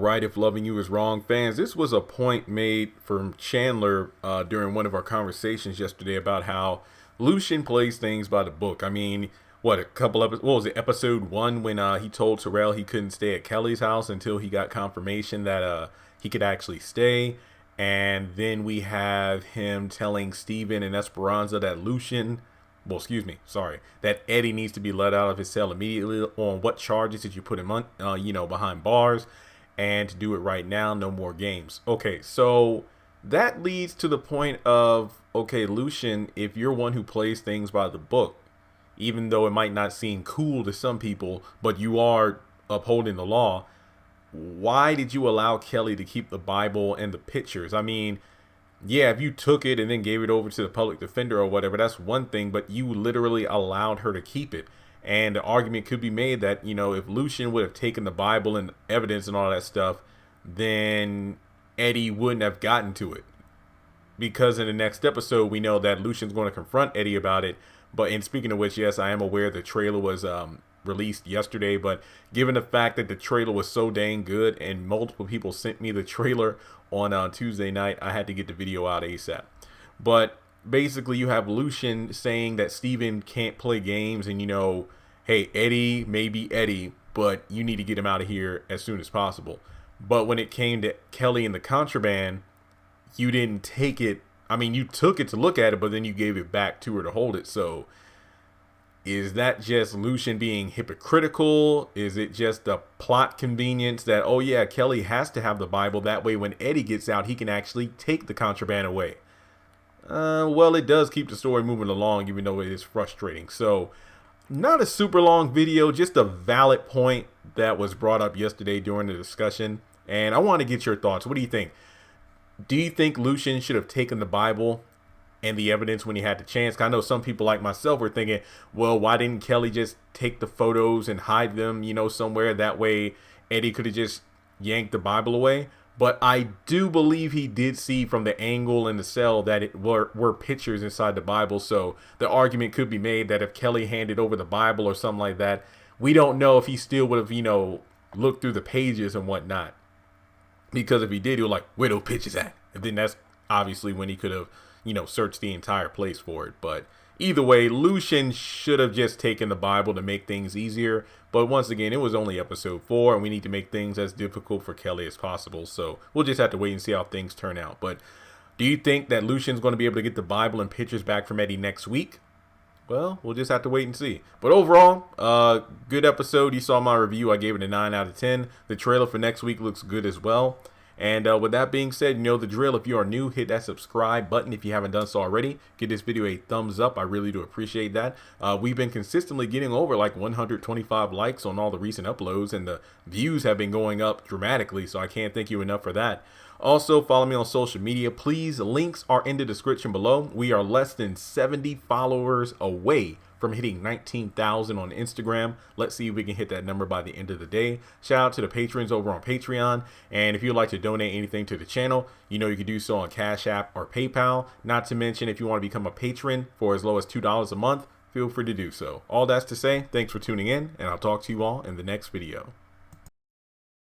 right, if loving you is wrong, fans, this was a point made from Chandler during one of our conversations yesterday about how Lushion plays things by the book. I mean, what was it, episode 1, when he told Terrell he couldn't stay at Kelly's house until he got confirmation that he could actually stay. And then we have him telling Steven and Esperanza that that Eddie needs to be let out of his cell immediately on what charges did you put him on, behind bars, and to do it right now, no more games. Okay, so that leads to the point of, okay, Lushion, if you're one who plays things by the book, even though it might not seem cool to some people, but you are upholding the law, why did you allow Kelly to keep the Bible and the pictures? I mean, yeah, if you took it and then gave it over to the public defender or whatever, that's one thing, but you literally allowed her to keep it. And the argument could be made that, if Lushion would have taken the Bible and evidence and all that stuff, then Eddie wouldn't have gotten to it. Because in the next episode, we know that Lucian's going to confront Eddie about it. But in speaking of which, yes, I am aware the trailer was released yesterday. But given the fact that the trailer was so dang good and multiple people sent me the trailer on Tuesday night, I had to get the video out ASAP. But basically, you have Lushion saying that Steven can't play games and, hey, Eddie may be Eddie, but you need to get him out of here as soon as possible. But when it came to Kelly and the contraband, you didn't take it. I mean, you took it to look at it, but then you gave it back to her to hold it. So is that just Lushion being hypocritical? Is it just a plot convenience that, oh yeah, Kelly has to have the Bible, that way when Eddie gets out, he can actually take the contraband away? Well, it does keep the story moving along, even though it is frustrating. So not a super long video, just a valid point that was brought up yesterday during the discussion. And I want to get your thoughts. What do you think? Do you think Lushion should have taken the Bible and the evidence when he had the chance? I know some people like myself were thinking, well, why didn't Kelly just take the photos and hide them, somewhere? That way Eddie could have just yanked the Bible away. But I do believe he did see from the angle in the cell that it were pictures inside the Bible. So the argument could be made that if Kelly handed over the Bible or something like that, we don't know if he still would have, looked through the pages and whatnot. Because if he did, he was like, where those pictures at? And then that's obviously when he could have, searched the entire place for it. But either way, Lushion should have just taken the Bible to make things easier. But once again, it was only episode 4, and we need to make things as difficult for Kelly as possible. So we'll just have to wait and see how things turn out. But do you think that Lucian's going to be able to get the Bible and pictures back from Eddie next week? Well, we'll just have to wait and see. But overall, good episode. You saw my review. I gave it a 9 out of 10. The trailer for next week looks good as well. And with that being said, you know the drill. If you are new, hit that subscribe button if you haven't done so already. Give this video a thumbs up. I really do appreciate that. We've been consistently getting over like 125 likes on all the recent uploads, and the views have been going up dramatically, so I can't thank you enough for that. Also, follow me on social media. Please, links are in the description below. We are less than 70 followers away from hitting 19,000 on Instagram. Let's see if we can hit that number by the end of the day. Shout out to the patrons over on Patreon. And if you'd like to donate anything to the channel, you can do so on Cash App or PayPal. Not to mention, if you want to become a patron for as low as $2 a month, feel free to do so. All that's to say, thanks for tuning in, and I'll talk to you all in the next video.